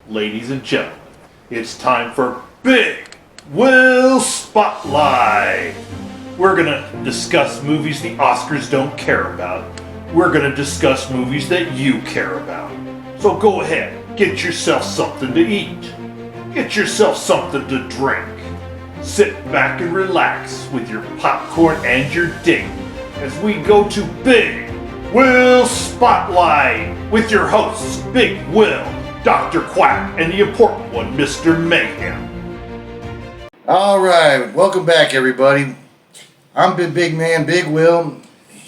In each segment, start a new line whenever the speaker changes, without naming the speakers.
Ladies and gentlemen, it's time for Big Will Spotlight. We're gonna discuss movies the Oscars don't care about. We're gonna discuss movies that you care about. So go ahead, get yourself something to eat. Get yourself something to drink. Sit back and relax with your popcorn and your date as we go to Big Will Spotlight with your hosts, Big Will, Dr. Quack, and the important one, Mr. Mayhem.
All right, welcome back, everybody. I'm Big Man, Big Will.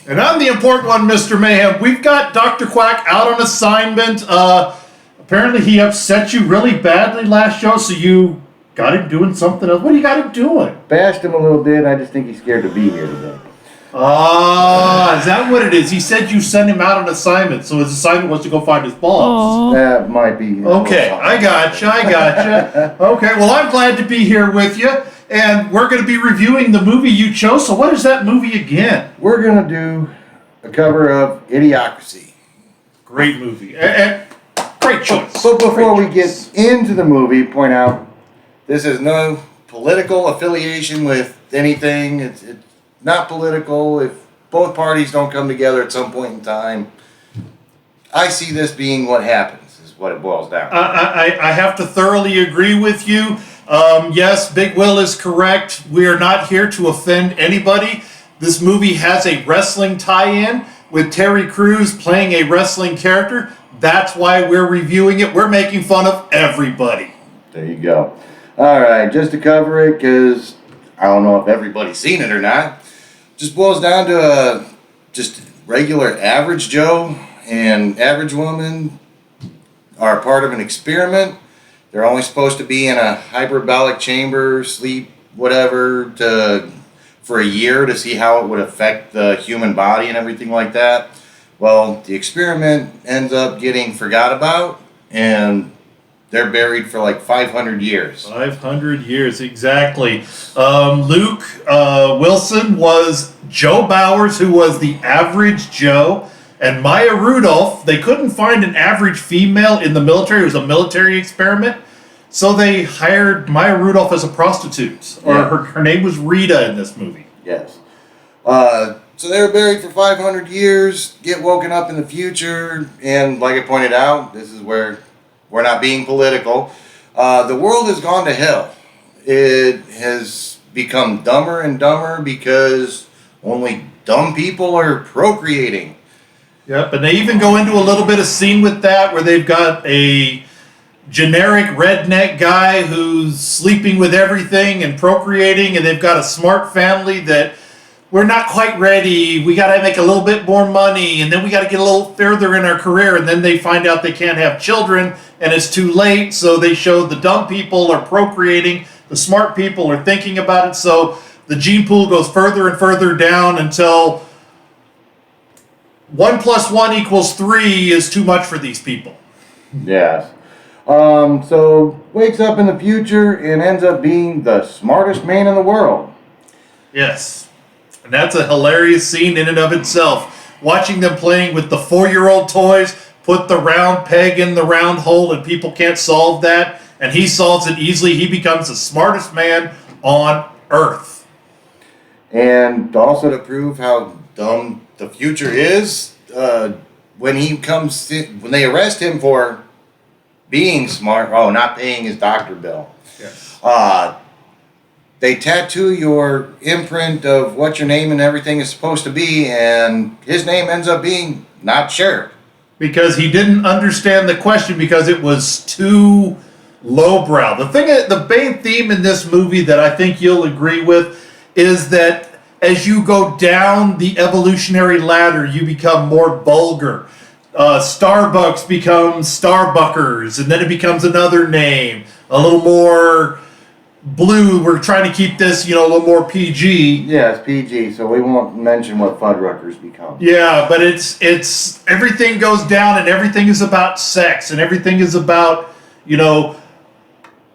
And I'm the important one, Mr. Mayhem. We've got Dr. Quack out on assignment. Apparently he upset you really badly last show, so you got him doing something else. What do you got him doing?
Bashed him a little bit. I just think he's scared to be here today.
Is that what it is? He said you sent him out on assignment, so his assignment was to go find his balls.
That might be.
Okay, I gotcha. Okay, well, I'm glad to be here with you, and we're going to be reviewing the movie you chose. So what is that movie again?
We're going to do a cover of Idiocracy.
Great movie. And great choice.
But before we get into the movie, point out, this is no political affiliation with anything. It's not political. If both parties don't come together at some point in time, I see this being what happens, is what it boils down to.
I have to thoroughly agree with you. Yes, Big Will is correct. We are not here to offend anybody. This movie has a wrestling tie-in with Terry Crews playing a wrestling character. That's why we're reviewing it. We're making fun of everybody.
There you go. All right, just to cover it, because I don't know if everybody's seen it or not, just boils down to just regular average Joe and average woman are part of an experiment. They're only supposed to be in a hyperbolic chamber, sleep, whatever, for a year to see how it would affect the human body and everything like that. Well, the experiment ends up getting forgot about, and they're buried for like 500 years.
500 years, exactly. Luke Wilson was Joe Bowers, who was the average Joe. And Maya Rudolph, they couldn't find an average female in the military. It was a military experiment. So they hired Maya Rudolph as a prostitute. Or
Yeah.
her name was Rita in this movie.
Yes. So they were buried for 500 years, get woken up in the future, and like I pointed out, this is where we're not being political. The world has gone to hell. It has become dumber and dumber because only dumb people are procreating.
Yep, and they even go into a little bit of scene with that where they've got a generic redneck guy who's sleeping with everything and procreating, and they've got a smart family that we're not quite ready. We got to make a little bit more money, and then we got to get a little further in our career, and then they find out they can't have children, and it's too late, so they show the dumb people are procreating, the smart people are thinking about it, so the gene pool goes further and further down until 1 + 1 = 3 is too much for these people.
Yes. So wakes up in the future and ends up being the smartest man in the world.
Yes. And that's a hilarious scene in and of itself. Watching them playing with the 4-year-old toys, put the round peg in the round hole, and people can't solve that. And he solves it easily. He becomes the smartest man on Earth.
And also to prove how dumb the future is, when they arrest him for being smart, not paying his doctor bill.
Yes.
They tattoo your imprint of what your name and everything is supposed to be, and his name ends up being not sure.
Because he didn't understand the question because it was too lowbrow. The main theme in this movie that I think you'll agree with is that as you go down the evolutionary ladder, you become more vulgar. Starbucks becomes Starbuckers, and then it becomes another name, a little more blue. We're trying to keep this, a little more PG.
Yeah, it's PG, so we won't mention what Fuddruckers become.
Yeah, but it's everything goes down, and everything is about sex, and everything is about,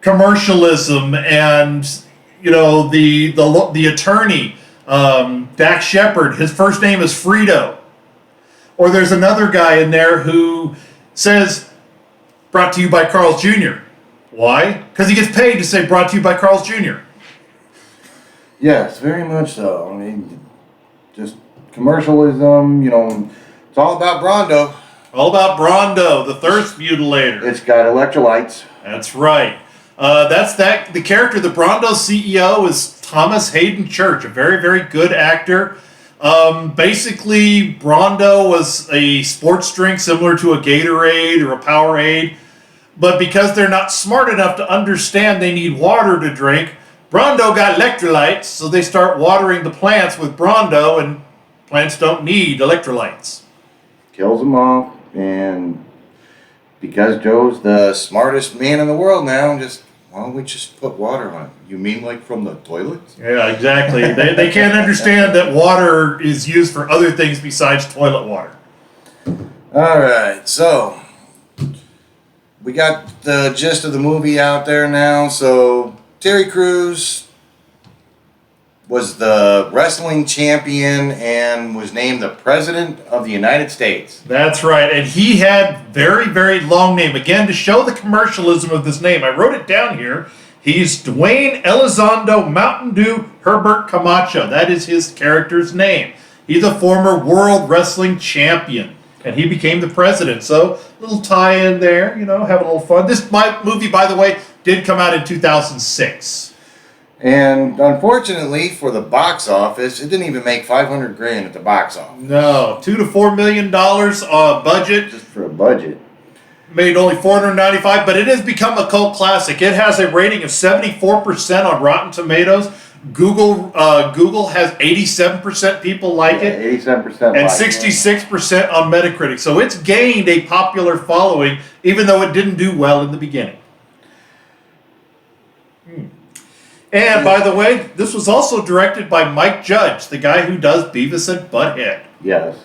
commercialism, and the attorney, Dax Shepard. His first name is Frito. Or there's another guy in there who says, brought to you by Carl's Jr. Why? Because he gets paid to say brought to you by Carl's Jr.
Yes, very much so. I mean, just commercialism, it's all about Brondo.
All about Brondo, the thirst mutilator.
It's got electrolytes.
That's right. The character, the Brondo CEO, is Thomas Hayden Church, a very, very good actor. Basically, Brondo was a sports drink similar to a Gatorade or a Powerade, but because they're not smart enough to understand they need water to drink, Brondo got electrolytes, so they start watering the plants with Brondo, and plants don't need electrolytes.
Kills them off, and because Joe's the smartest man in the world now, why don't we just put water on it? You mean like from the toilet?
Yeah, exactly. They can't understand that water is used for other things besides toilet water.
All right, so we got the gist of the movie out there now. So Terry Crews was the wrestling champion and was named the President of the United States.
That's right, and he had very, very long name. Again, to show the commercialism of this name, I wrote it down here. He's Dwayne Elizondo Mountain Dew Herbert Camacho. That is his character's name. He's a former World Wrestling Champion, and he became the president. So, little tie-in there, having a little fun. This movie, by the way, did come out in 2006.
And unfortunately for the box office, it didn't even make $500,000 at the box office.
No, $2 to $4 million budget.
Just for a budget.
Made only $495, but it has become a cult classic. It has a rating of 74% on Rotten Tomatoes. Google has 87% people like it.
87%
and 66% on Metacritic. So it's gained a popular following, even though it didn't do well in the beginning. And by the way, this was also directed by Mike Judge, the guy who does Beavis and Butthead.
Yes.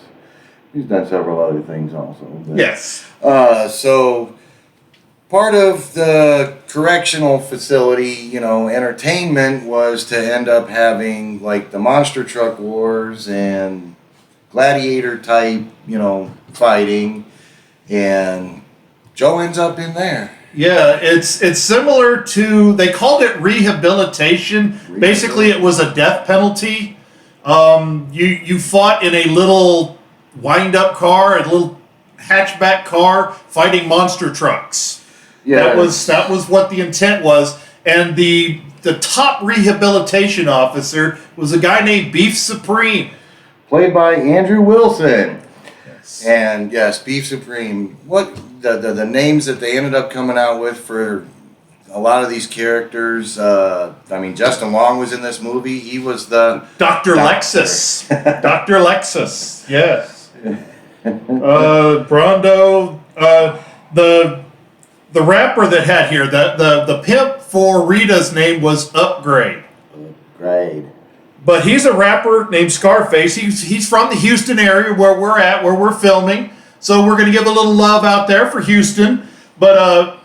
He's done several other things also.
Yes.
So part of the correctional facility, entertainment was to end up having like the monster truck wars and gladiator type, fighting. And Joe ends up in there.
Yeah, it's similar to, they called it rehabilitation. Basically, it was a death penalty. You fought in a little wind-up car, a little hatchback car, fighting monster trucks. Yeah, that was what the intent was. And the top rehabilitation officer was a guy named Beef Supreme,
played by Andrew Wilson. Yes. And yes, Beef Supreme. What the names that they ended up coming out with for a lot of these characters. Justin Long was in this movie. He was the
Dr. Lexus. Dr. Lexus. Yes. Brondo. The rapper that had here, the pimp for Rita's name was Upgrade.
Upgrade.
But he's a rapper named Scarface. He's from the Houston area where we're filming. So we're going to give a little love out there for Houston. But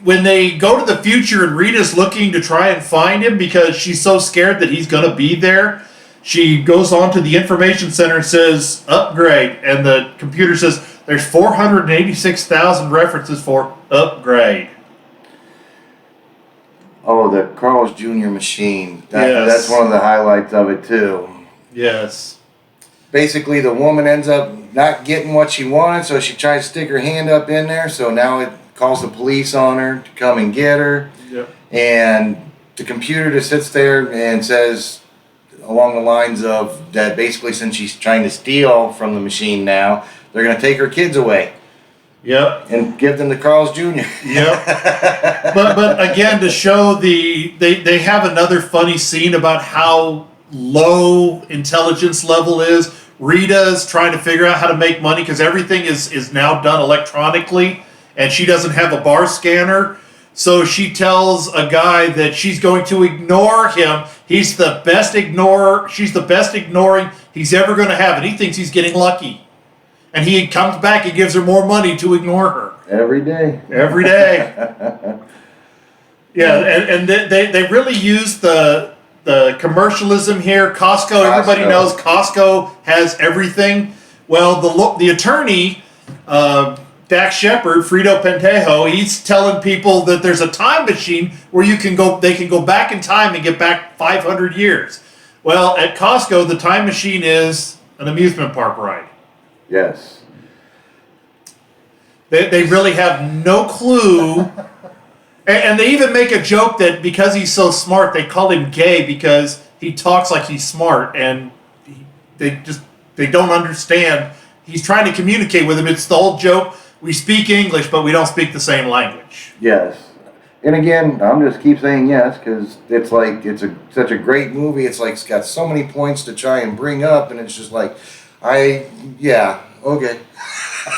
when they go to the future and Rita's looking to try and find him because she's so scared that he's going to be there, she goes on to the information center and says, Upgrade. And the computer says, there's 486,000 references for Upgrade.
Oh, the Carl's Jr. machine. That's one of the highlights of it, too.
Yes.
Basically, the woman ends up not getting what she wanted, so she tries to stick her hand up in there, so now it calls the police on her to come and get her.
Yep.
And the computer just sits there and says along the lines of that basically since she's trying to steal from the machine now, they're going to take her kids away.
Yep.
And give them to Carl's Jr.
Yep. But again, to show they have another funny scene about how low intelligence level is. Rita's trying to figure out how to make money because everything is now done electronically and she doesn't have a bar scanner. So she tells a guy that she's going to ignore him. He's the best ignorer. She's the best ignoring he's ever going to have. And he thinks he's getting lucky. And he comes back and gives her more money to ignore her.
Every day.
Every day. Yeah, and they really use the commercialism here. Costco, everybody knows Costco has everything. Well, the attorney, Dax Shepard, Frito Pentejo, he's telling people that there's a time machine where they can go back in time and get back 500 years. Well, at Costco, the time machine is an amusement park ride.
Yes.
They really have no clue. And they even make a joke that because he's so smart, they call him gay because he talks like he's smart, and they don't understand. He's trying to communicate with him. It's the whole joke. We speak English, but we don't speak the same language.
Yes. And again, I'm just keep saying yes because it's like such a great movie. It's like it's got so many points to try and bring up, and it's just like, okay.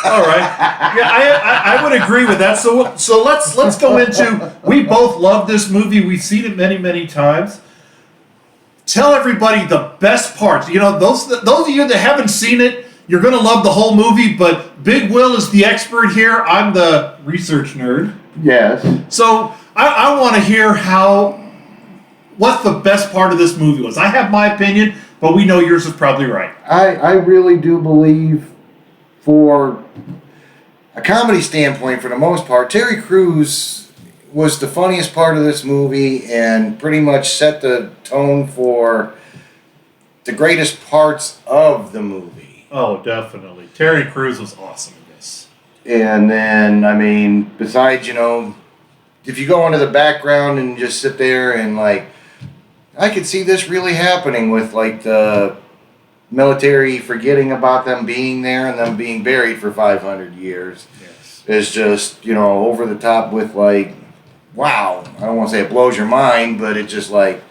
All right. Yeah, I would agree with that. So let's go into. We both love this movie. We've seen it many, many times. Tell everybody the best parts. You know, those of you that haven't seen it, you're going to love the whole movie. But Big Will is the expert here. I'm the research nerd.
Yes.
So I want to hear what the best part of this movie was. I have my opinion, but we know yours is probably right.
I really do believe, for a comedy standpoint, for the most part, Terry Crews was the funniest part of this movie and pretty much set the tone for the greatest parts of the movie.
Oh, definitely. Terry Crews was awesome in this.
And then, I mean, besides, if you go into the background and just sit there and, like, I could see this really happening with, like, the military forgetting about them being there and them being buried for 500 years.
Yes.
It's just, over the top with, like, wow. I don't want to say it blows your mind, but it's just like,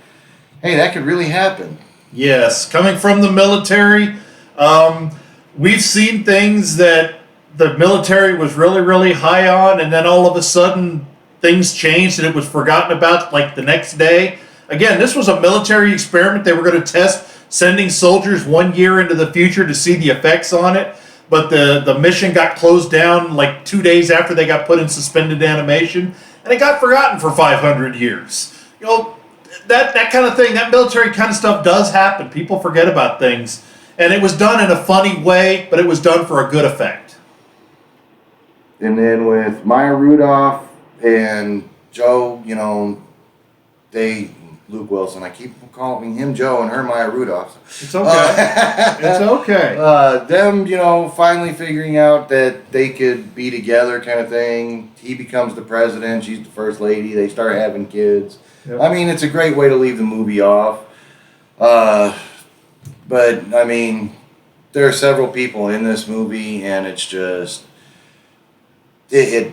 hey, that could really happen.
Yes. Coming from the military, we've seen things that the military was really, really high on, and then all of a sudden things changed and it was forgotten about like the next day. Again, this was a military experiment. They were going to test sending soldiers 1 year into the future to see the effects on it. But the mission got closed down like 2 days after they got put in suspended animation. And it got forgotten for 500 years. That kind of thing, that military kind of stuff does happen. People forget about things. And it was done in a funny way, but it was done for a good effect.
And then with Maya Rudolph and Joe, Luke Wilson. I keep calling him Joe and her Maya Rudolph.
It's okay. It's okay.
Them, finally figuring out that they could be together kind of thing. He becomes the president. She's the first lady. They start having kids. Yep. I mean, it's a great way to leave the movie off. But, I mean, there are several people in this movie, and it's just... It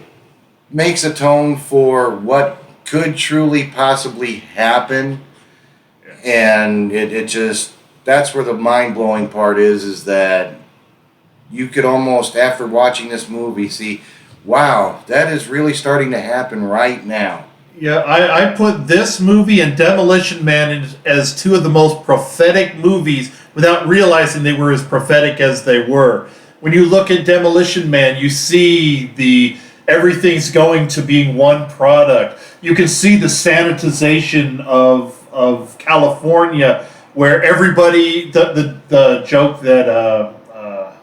makes a tone for what could truly possibly happen, and it just, that's where the mind-blowing part is that you could almost, after watching this movie, see, wow, that is really starting to happen right now.
Yeah, I put this movie and Demolition Man as two of the most prophetic movies without realizing they were as prophetic as they were. When you look at Demolition Man, you see everything's going to being one product. You can see the sanitization of California, where everybody, the joke that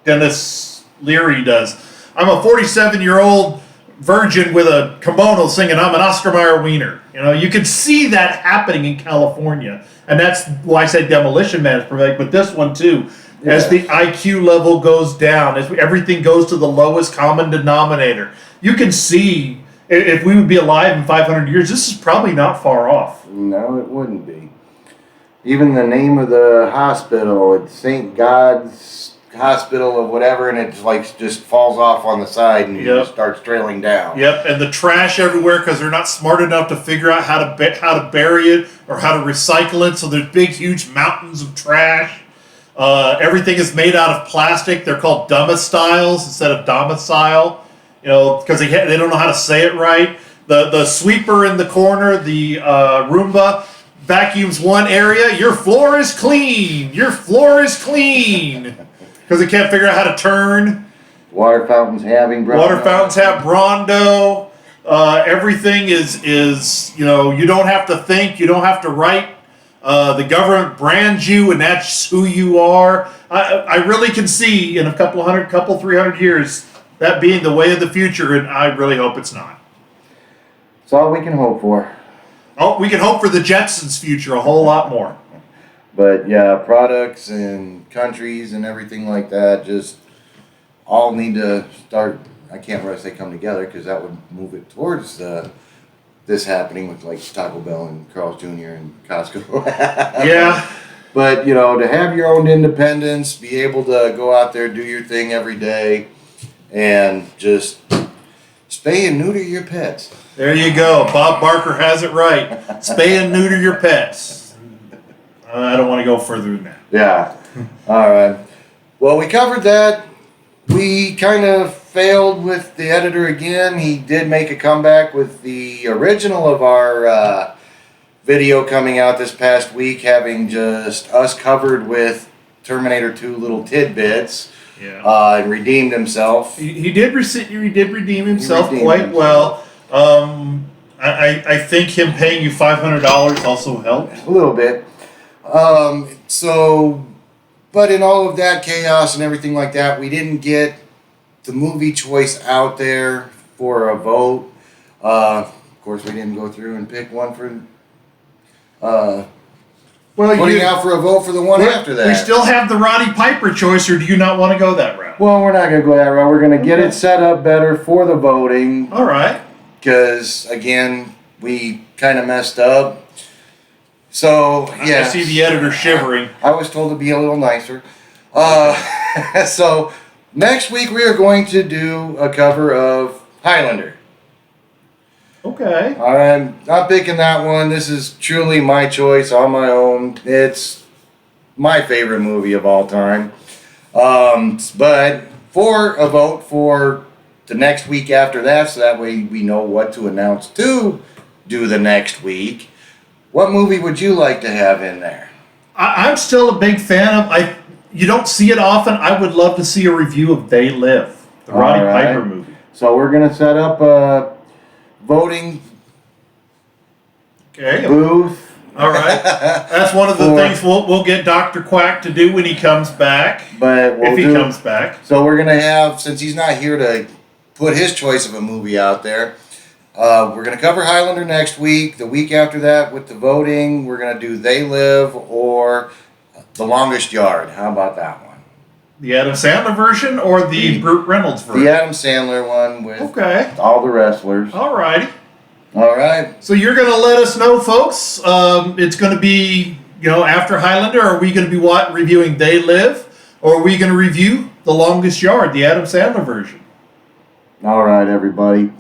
Dennis Leary does. I'm a 47-year-old virgin with a kimono singing, I'm an Oscar Mayer wiener. You can see that happening in California. And that's why I say Demolition Man is perfect, but this one too. Yeah. As the IQ level goes down, as everything goes to the lowest common denominator, you can see if we would be alive in 500 years, this is probably not far off.
No, it wouldn't be. Even the name of the hospital, it's St. God's Hospital or whatever, and it just falls off on the side and just starts trailing down.
Yep, and the trash everywhere because they're not smart enough to figure out how to bury it or how to recycle it. So there's big, huge mountains of trash. Everything is made out of plastic. They're called domiciles instead of domicile, because they don't know how to say it right. The sweeper in the corner, the Roomba, vacuums one area. Your floor is clean. Your floor is clean. Because they can't figure out how to turn.
Water fountains have
Brondo. Everything is you don't have to think. You don't have to write. The government brands you, and that's who you are. I really can see in a couple 300 years that being the way of the future, and I really hope it's not.
It's all we can hope for.
Oh, we can hope for the Jetsons' future a whole lot more.
But yeah, products and countries and everything like that just all need to start. I can't really say come together because that would move it towards this happening with like Taco Bell and Carl's Jr. and Costco.
Yeah.
But you know, to have your own independence, be able to go out there, do your thing every day, and just spay and neuter your pets.
There you go. Bob Barker has it right. Spay and neuter your pets. I don't want to go further than that.
Yeah. All right. Well, we covered that. We kind of failed with the editor again. He did make a comeback with the original of our video coming out this past week, having just us covered with Terminator 2 little tidbits.
Yeah.
And redeemed himself.
He did redeem himself
He redeemed
quite
himself.
well. I think him paying you $500 also helped.
A little bit. But in all of that chaos and everything like that, we didn't get the movie choice out there for a vote. Of course, we didn't go through and pick one for putting out for a vote for the one after that.
We still have the Roddy Piper choice, or do you not want to go that route?
Well, we're not going to go that route. We're going to get it set up better for the voting.
All right.
Because, again, we kind of messed up. So, yeah.
I see the editor shivering.
I was told to be a little nicer. So, next week we are going to do a cover of Highlander.
Okay.
I'm picking that one. This is truly my choice on my own. It's my favorite movie of all time. But for a vote for the next week after that, so that way we know what to announce to do the next week. What movie would you like to have in there?
I'm still a big fan of. You don't see it often. I would love to see a review of They Live, the Roddy Piper movie.
So we're gonna set up a voting booth.
All right. That's one of the things we'll get Dr. Quack to do when he comes back.
But
if he comes back.
So we're gonna have, since he's not here to put his choice of a movie out there. We're going to cover Highlander next week. The week after that, with the voting, we're going to do They Live or The Longest Yard. How about that one?
The Adam Sandler version or the Burt Reynolds version?
The Adam Sandler one with all the wrestlers.
All righty.
All right.
So you're going to let us know, folks. It's going to be, after Highlander, are we going to be reviewing They Live, or are we going to review The Longest Yard, the Adam Sandler version?
All right, everybody.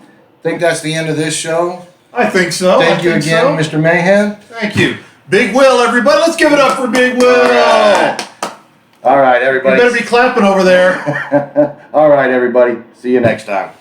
Think that's the end of this show?
I think so.
Thank you again, Mr. Mayhem.
Thank you. Big Will, everybody. Let's give it up for Big Will.
All right, everybody.
You better be clapping over there.
All right, everybody. See you next time.